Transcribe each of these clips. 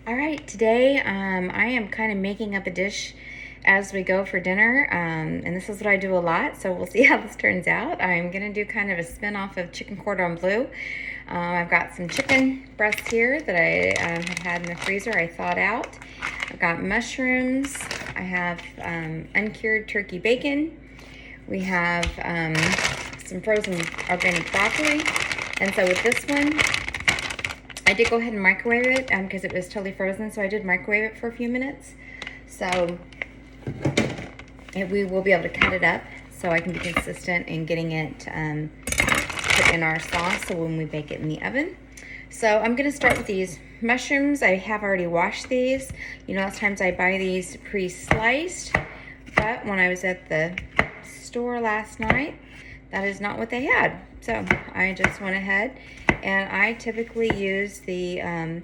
All right, today I am kind of making up a dish as we go for dinner, and this is what I do a lot, so we'll see how this turns out. I'm going to do kind of a spin-off of chicken cordon bleu. I've got some chicken breasts here that I have had in the freezer. I thawed out. I've got mushrooms. I have uncured turkey bacon. We have some frozen organic broccoli. And so with this one, I did go ahead and microwave it because it was totally frozen, so I did microwave it for a few minutes. So we will be able to cut it up so I can be consistent in getting it put in our sauce so when we bake it in the oven. So I'm going to start with these mushrooms. I have already washed these. You know, lots of times I buy these pre-sliced, but when I was at the store last night, that is not what they had. So I just went ahead and I typically use the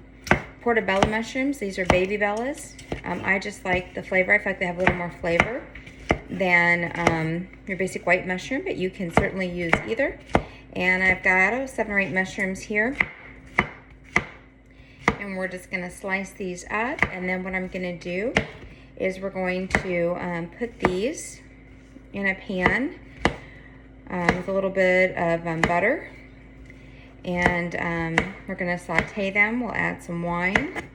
portobello mushrooms. These are baby bellas. I just like the flavor. I feel like they have a little more flavor than your basic white mushroom, but you can certainly use either. And I've got 7 or 8 mushrooms here. And we're just going to slice these up. And then what I'm going to do is we're going to put these in a pan with a little bit of butter. And we're going to saute them. We'll add some wine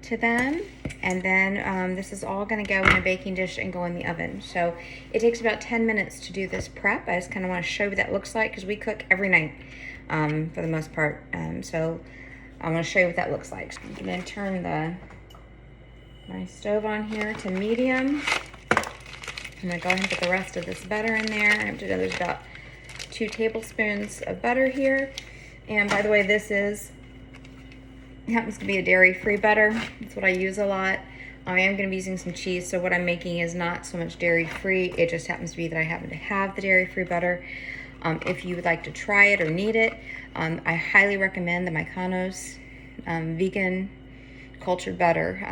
to them. And then this is all going to go in a baking dish and go in the oven. So it takes about 10 minutes to do this prep. I just kind of want to show you what that looks like because we cook every night for the most part. So I'm going to show you what that looks like. So I'm going to turn my stove on here to medium. I'm going to go ahead and put the rest of this butter in there. There's about 2 tablespoons of butter here. And by the way, this happens to be a dairy-free butter. That's what I use a lot. I am going to be using some cheese, so what I'm making is not so much dairy-free. It just happens to be that I happen to have the dairy-free butter. If you would like to try it or need it, I highly recommend the Mykonos vegan cultured butter.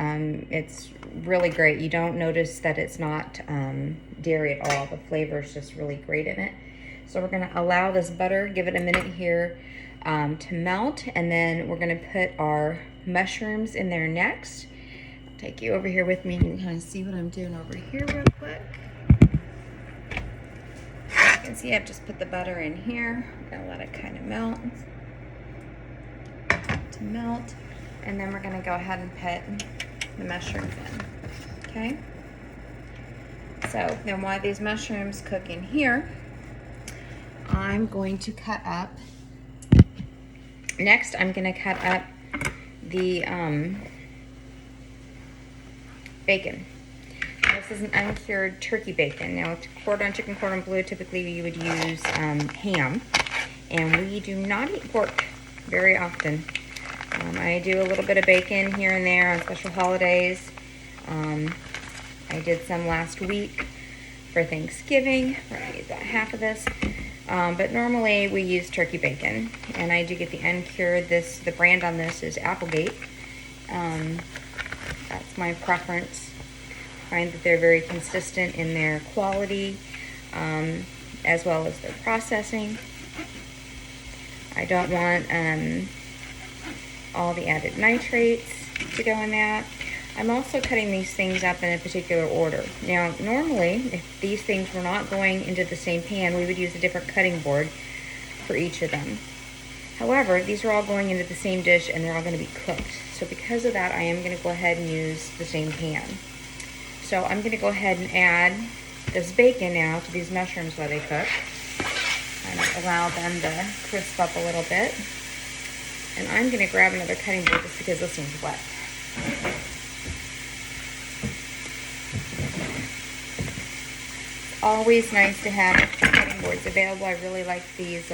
It's really great. You don't notice that it's not dairy at all. The flavor is just really great in it. So we're going to allow this butter, give it a minute here to melt, and then we're going to put our mushrooms in there next. I'll take you over here with me. You can kind of see what I'm doing over here real quick. You can see I've just put the butter in here. I'm going to let it kind of melt. And then we're going to go ahead and put the mushrooms in. Okay? So then while these mushrooms cook in here, I'm going to cut up. Next, I'm going to cut up the bacon. This is an uncured turkey bacon. Now, with chicken cordon bleu, typically you would use ham, and we do not eat pork very often. I do a little bit of bacon here and there on special holidays. I did some last week for Thanksgiving. We're going to use about half of this. But normally we use turkey bacon, and I do get the uncured. The brand on this is Applegate. That's my preference. I find that they're very consistent in their quality, as well as their processing. I don't want all the added nitrates to go in that. I'm also cutting these things up in a particular order. Now, normally, if these things were not going into the same pan, we would use a different cutting board for each of them. However, these are all going into the same dish and they're all going to be cooked. So because of that, I am going to go ahead and use the same pan. So I'm going to go ahead and add this bacon now to these mushrooms while they cook. And allow them to crisp up a little bit. And I'm going to grab another cutting board just because this one's wet. Always nice to have cutting boards available. I really like these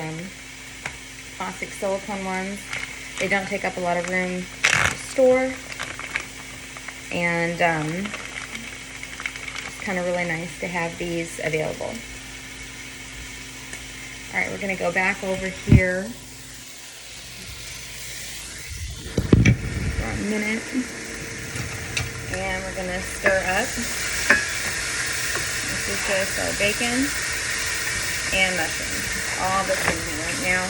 plastic silicone ones. They don't take up a lot of room to store, and it's kind of really nice to have these available. All right, we're going to go back over here for a minute, and we're going to stir up. This is just our bacon and mushrooms, all that's in here right now.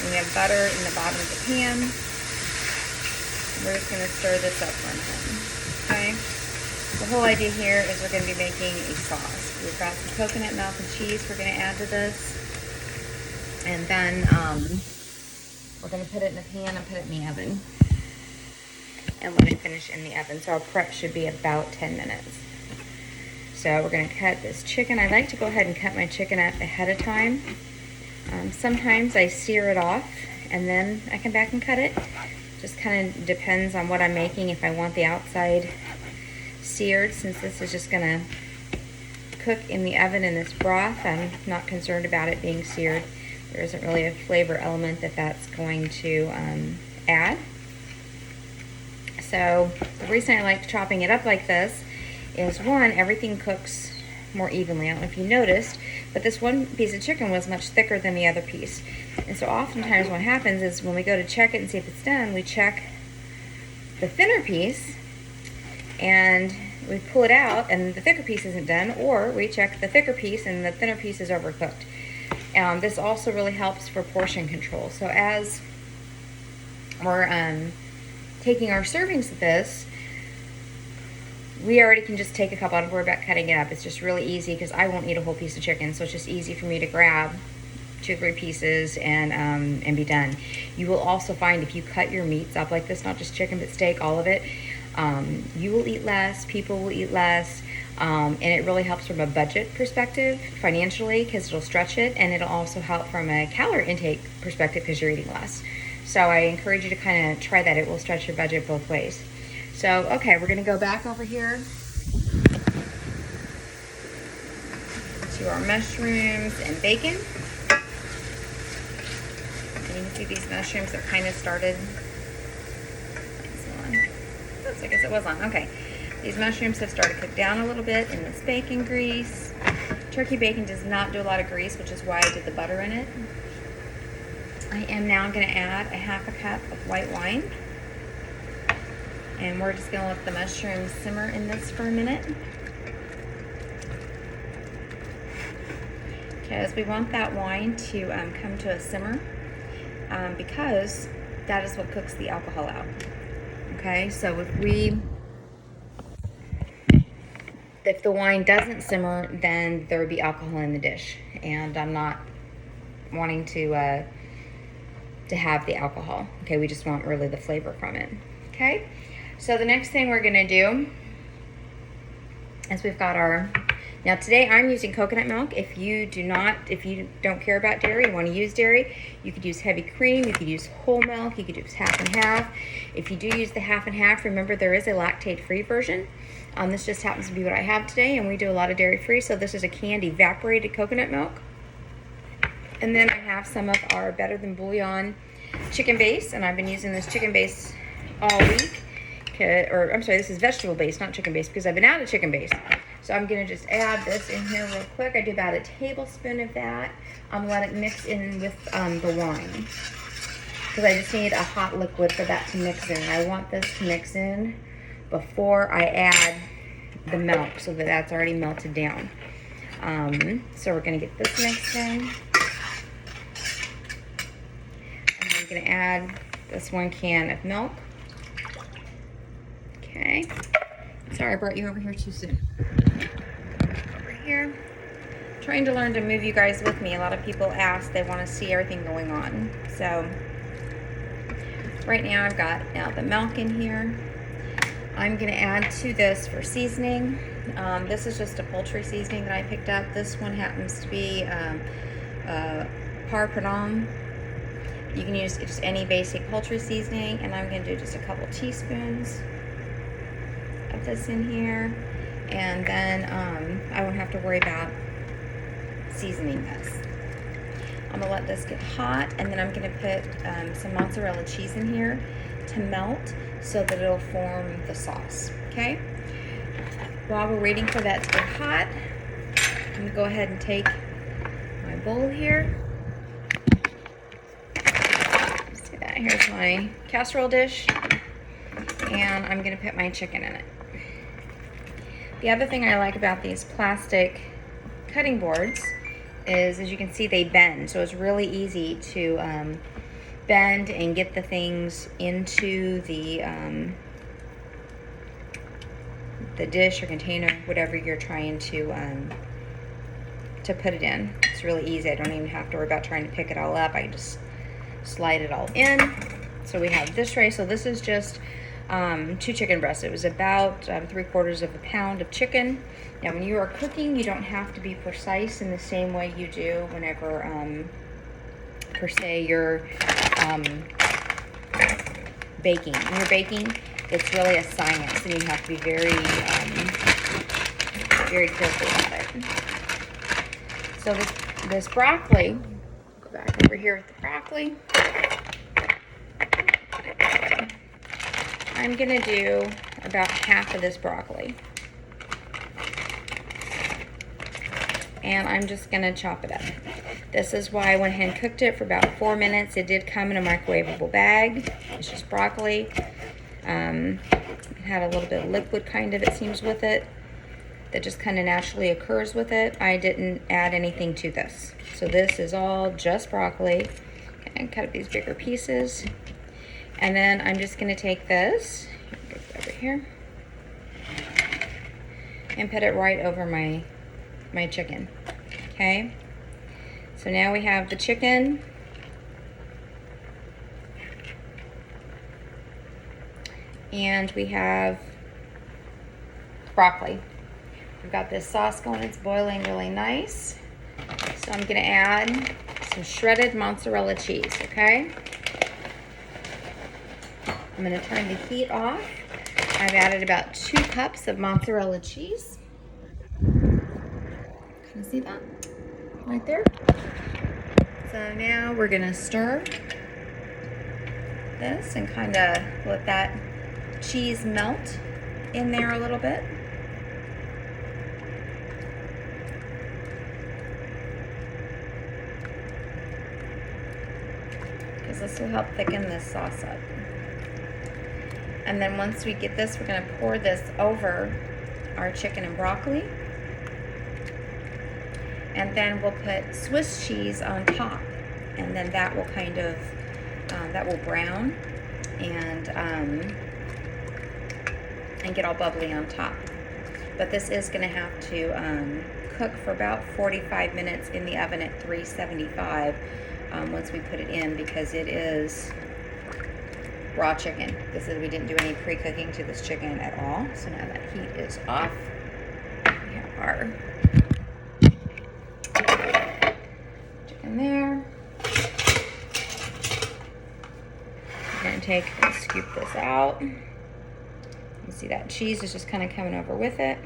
We have butter in the bottom of the pan. we're just gonna stir this up for a minute, okay? The whole idea here is we're gonna be making a sauce. We've got some coconut milk and cheese we're gonna add to this. And then we're gonna put it in the pan and put it in the oven. And let it finish in the oven. So our prep should be about 10 minutes. So we're gonna cut this chicken. I like to go ahead and cut my chicken up ahead of time. Sometimes I sear it off and then I come back and cut it. Just kind of depends on what I'm making. If I want the outside seared, since this is just gonna cook in the oven in this broth, I'm not concerned about it being seared. There isn't really a flavor element that's going to add. So the reason I like chopping it up like this is, one, everything cooks more evenly. I don't know if you noticed, but this one piece of chicken was much thicker than the other piece. And so oftentimes what happens is when we go to check it and see if it's done, we check the thinner piece and we pull it out and the thicker piece isn't done, or we check the thicker piece and the thinner piece is overcooked. This also really helps for portion control. So as we're taking our servings of this, we already can just take a couple. I don't worry about cutting it up. It's just really easy because I won't eat a whole piece of chicken, so it's just easy for me to grab 2 or 3 pieces and be done. You will also find if you cut your meats up like this, not just chicken but steak, all of it, you will eat less, people will eat less, and it really helps from a budget perspective financially because it'll stretch it, and it'll also help from a calorie intake perspective because you're eating less. So I encourage you to kind of try that. It will stretch your budget both ways. So, okay, we're gonna go back over here to our mushrooms and bacon. And you can see these mushrooms have kind of started. Oops, I guess it was on. Okay, these mushrooms have started to cook down a little bit in this bacon grease. Turkey bacon does not do a lot of grease, which is why I did the butter in it. I am now going to add a 1/2 cup of white wine. And we're just going to let the mushrooms simmer in this for a minute. Because we want that wine to come to a simmer, because that is what cooks the alcohol out. Okay, so if the wine doesn't simmer, then there would be alcohol in the dish. And I'm not wanting to have the alcohol. Okay, we just want really the flavor from it. Okay, so the next thing we're gonna do is we've got our, now today I'm using coconut milk. If you don't care about dairy, you want to use dairy, you could use heavy cream, you could use whole milk, you could use 1/2 and 1/2. If you do use the 1/2 and 1/2, remember there is a lactate-free version. This just happens to be what I have today, and we do a lot of dairy-free, so this is a canned evaporated coconut milk. And then I have some of our Better Than Bouillon chicken base, and I've been using this chicken base all week. Or I'm sorry, this is vegetable base, not chicken base, because I've been out of chicken base. So I'm gonna just add this in here real quick. I do about a tablespoon of that. I'm gonna let it mix in with the wine, because I just need a hot liquid for that to mix in. I want this to mix in before I add the milk, so that that's already melted down. So we're gonna get this mixed in. I'm gonna add this 1 can of milk. Okay. Sorry, I brought you over here too soon. Over here. Trying to learn to move you guys with me. A lot of people ask, they want to see everything going on. So right now I've got the milk in here. I'm going to add to this for seasoning. This is just a poultry seasoning that I picked up. This one happens to be Cordon. You can use just any basic poultry seasoning, and I'm going to do just a couple teaspoons of this in here, and then I won't have to worry about seasoning this. I'm going to let this get hot, and then I'm going to put some mozzarella cheese in here to melt so that it'll form the sauce. Okay? While we're waiting for that to get hot, I'm going to go ahead and take my bowl here. Here's my casserole dish, and I'm going to put my chicken in it. The other thing I like about these plastic cutting boards is, as you can see, they bend, so it's really easy to bend and get the things into the dish or container, whatever you're trying to put it in. It's really easy. I don't even have to worry about trying to pick it all up. I just slide it all in. So we have this tray. So this is just 2 chicken breasts. It was about 3/4 of a pound of chicken. Now, when you are cooking, you don't have to be precise in the same way you do whenever, per se, you're baking. When you're baking, it's really a science, and you have to be very, very careful about it. So this broccoli, go back over here with the broccoli. I'm gonna do about half of this broccoli. And I'm just gonna chop it up. This is why I went ahead and cooked it for about 4 minutes. It did come in a microwavable bag. It's just broccoli. It had a little bit of liquid kind of, it seems, with it. That just kind of naturally occurs with it. I didn't add anything to this. So this is all just broccoli. And cut up these bigger pieces. And then I'm just gonna take this, over here, and put it right over my chicken, okay? So now we have the chicken. And we have broccoli. We've got this sauce going, it's boiling really nice. So I'm gonna add some shredded mozzarella cheese, okay? I'm gonna turn the heat off. I've added about 2 cups of mozzarella cheese. Can you see that? Right there. So now we're gonna stir this and kind of let that cheese melt in there a little bit. Because this will help thicken this sauce up. And then once we get this, we're going to pour this over our chicken and broccoli. And then we'll put Swiss cheese on top. And then that will kind of, that will brown and get all bubbly on top. But this is going to have to cook for about 45 minutes in the oven at 375 once we put it in, because it is raw chicken. We didn't do any pre-cooking to this chicken at all. So now that heat is off, we have our chicken there. I'm going to take and scoop this out. You see that cheese is just kind of coming over with it.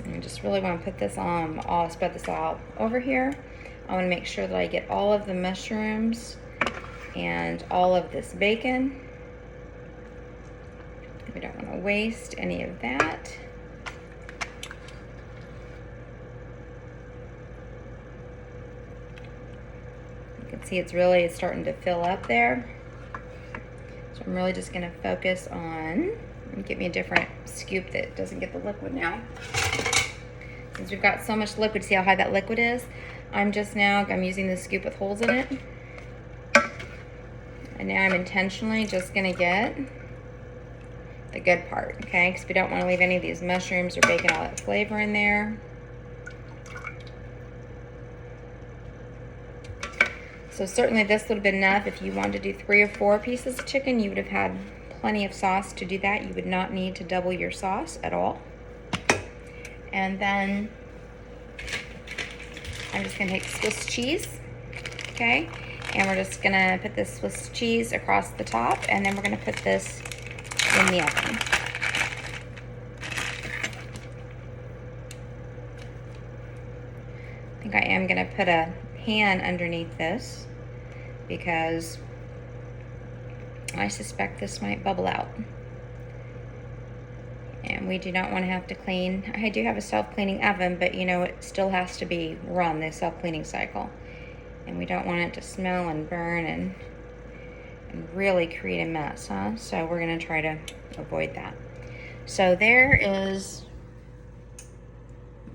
And I just really want to put this on, I'll spread this all over here. I want to make sure that I get all of the mushrooms and all of this bacon. We don't want to waste any of that. You can see it's starting to fill up there. So I'm really just going to focus on, get me a different scoop that doesn't get the liquid now. Since we've got so much liquid, see how high that liquid is? I'm using this scoop with holes in it. And now I'm intentionally just gonna get the good part, okay? Because we don't want to leave any of these mushrooms or bacon, all that flavor in there. So certainly this would have been enough. If you wanted to do 3 or 4 pieces of chicken, you would have had plenty of sauce to do that. You would not need to double your sauce at all. And then I'm just gonna take Swiss cheese, okay? And we're just gonna put this Swiss cheese across the top, and then we're gonna put this in the oven. I think I am gonna put a pan underneath this because I suspect this might bubble out. And we do not want to have to clean. I do have a self-cleaning oven, but you know, it still has to be run, the self-cleaning cycle. And we don't want it to smell and burn and really create a mess, huh? So we're gonna try to avoid that. So there is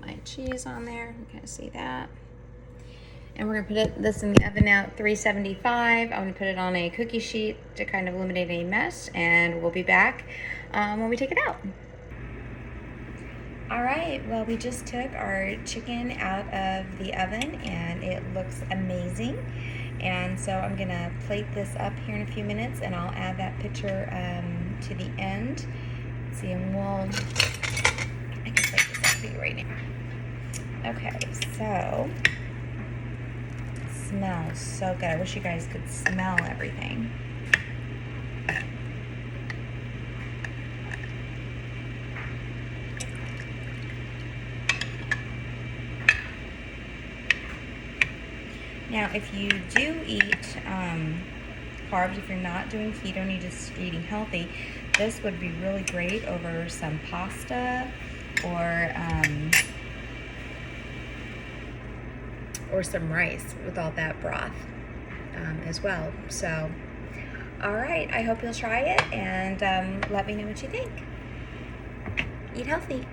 my cheese on there. You can see that. And we're gonna put this in the oven now at 375. I'm gonna put it on a cookie sheet to kind of eliminate any mess, and we'll be back when we take it out. All right, well, we just took our chicken out of the oven and it looks amazing. And so I'm gonna plate this up here in a few minutes, and I'll add that picture to the end. Let's see, and I can plate this up for you right now. Okay, so it smells so good. I wish you guys could smell everything. Now, if you do eat carbs, if you're not doing keto and you're just eating healthy, this would be really great over some pasta or some rice with all that broth as well. So, all right, I hope you'll try it and let me know what you think. Eat healthy.